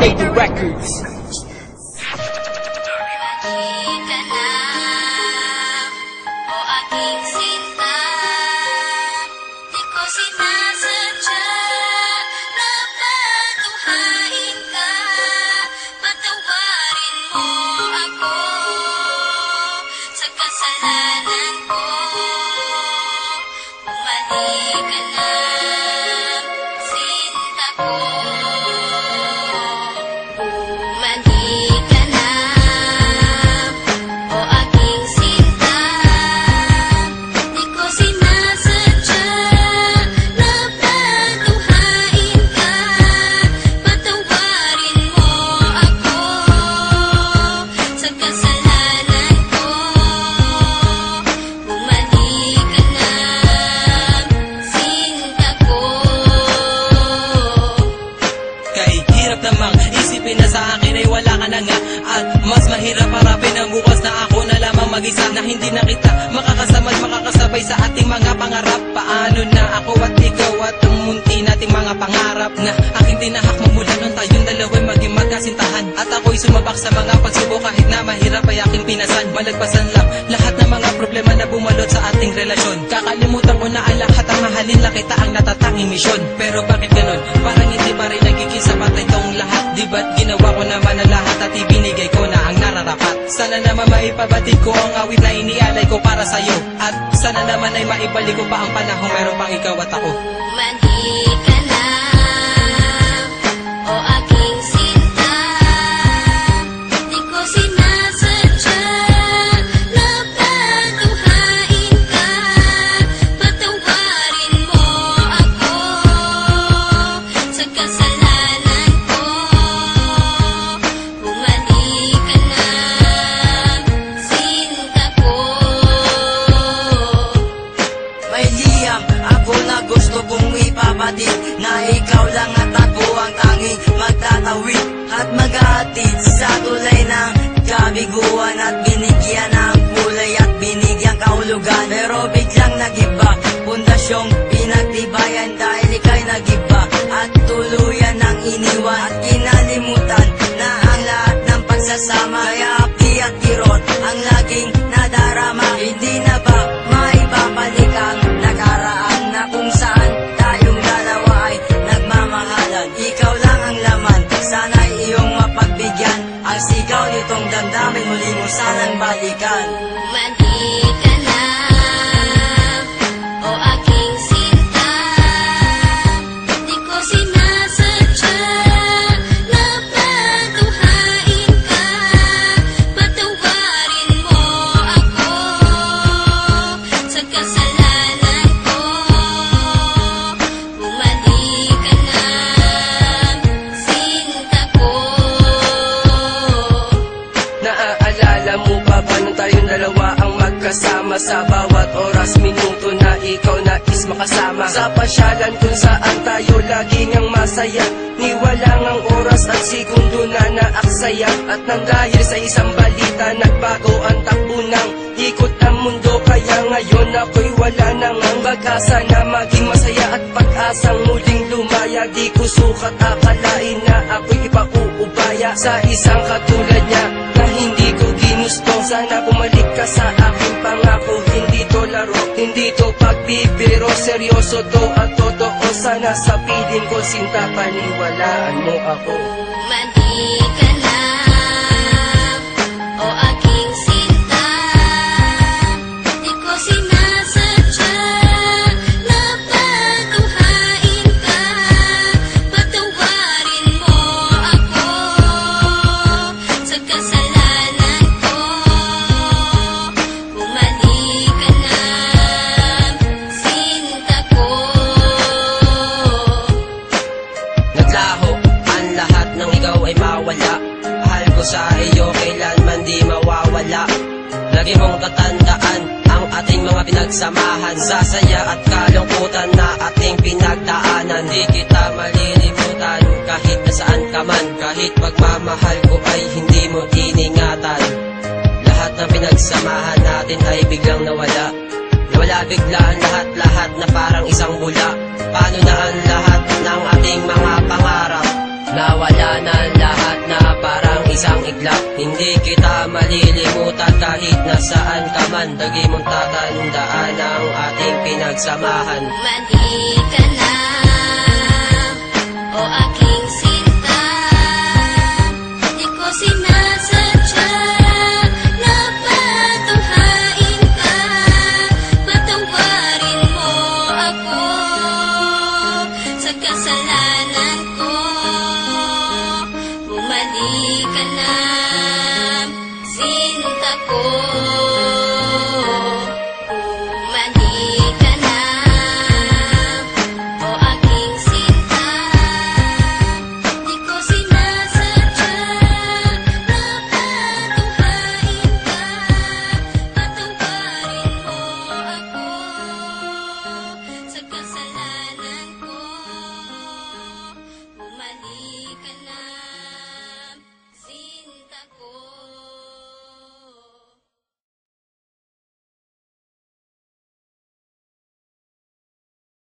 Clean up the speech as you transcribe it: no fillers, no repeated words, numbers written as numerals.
Lady Records. Isipin na sa akin ay wala ka na nga, at mas mahirap harapin ang bukas na ako na lamang mag-isa, na hindi na kita makakasama at makakasabay sa ating mga pangarap. Paano na ako at ikaw at ang munti nating mga pangarap na aking tinahak mula nung tayong dalawa'y maging magkasintahan. At ako'y sumabak sa mga pagsubok kahit na mahirap ay aking pinasan. Malagpasan lang lahat ng mga problema na bumalot sa ating relasyon. Kakalimutan ko na ang lahat, ang mahalin lang kita ang natatanging misyon. Pero bakit ganon? Parang hindi pa rin nagiging sapat itong lahat. Di ba't ginawa ko naman ang lahat at ibinigay ko na ang nararapat? Sana naman maipabatid ko ang awit na inialay ko para sa'yo, at sana naman ay maibalik ko pa ang panahon meron pang ikaw at ako. Mandi ka na, o aking sinta, di ko sinasadya na patuhain ka. Patawarin mo ako sa kasalanan ko. Bumalik ka na, sinta ko. May liyam ako na gusto kong ipabatid, na ikaw lang at ako ang tanging magtatawid at maghahatid sa tulay ng kabiguan, at binigyan ng kulay at binigyan kahulugan. Pero biglang nagiba, pundasyong pinagtibayan dahil ika'y nagiba at tuluyan ng iniwan, at kinalimutan na ang lahat ng pagsasama. Kaya api at kirot ang laging nadarama. Hindi na ba maibabalik ang nakaraan na kung saan tayong dalawa ay nagmamahalan? Ikaw lang ang laman, sana'y iyong mapagbigyan. Ang sigaw nitong damdamin, muli mo sanang balikan. Mandi ka na, o aking sinta, di ko sinasadya na patuhain ka. Patawarin mo ako sa kasalanan ko. Bumalik ka na, sinta ko. Naaalala mo ba nung tayong dalawa ang magkasama sa bawat oras, minuto na ikaw nais makasama? Sa pasyalan kung saan tayo laging ang masaya, ni walang ang oras at segundo na naaksaya. At nang dahil sa isang balita, nagbago ang takbo ng ikot ang mundo. Kaya ngayon ako'y wala nang ang pag-asa na maging masaya at pag-asang muling lumaya. Di ko sukat akalain na ako'y ipauubaya sa isang katulad niya na hindi ko ginusto. Sana bumalik ka sa aking pangako, hindi to laro, hindi to pagbibiro, seryoso to at totoo. Sana sa piling ko, sinta, paniwalaan mo ako. Mandi ka na, o aking sinta, di ko sinasadya na patuhain ka. Patawarin mo ako sa kasalanan ko. Bumalik ka na, sinta ko. Naglaho ang lahat ng ikaw ay mawala. Mahal ko sa iyo kailanman di mawawala. Lagi mong tatandaan ang ating mga pinagsamahan, sa saya at kalungkutan na ating pinagdaanan. Di kita malilimutan kahit nasaan ka man, kahit pagmamahal ko ay hindi mo iningatan. Lahat ng pinagsamahan natin ay biglang nawala. Nawala bigla ang lahat-lahat na parang isang bula. Paano na ang lahat ng ating mga pangarap na Nawala na lahat na parang isang iglap. Hindi kita malilimutan kahit nasaan ka man. Lagi mong tatandaan ang ating pinagsamahan. Mali ka na, o aking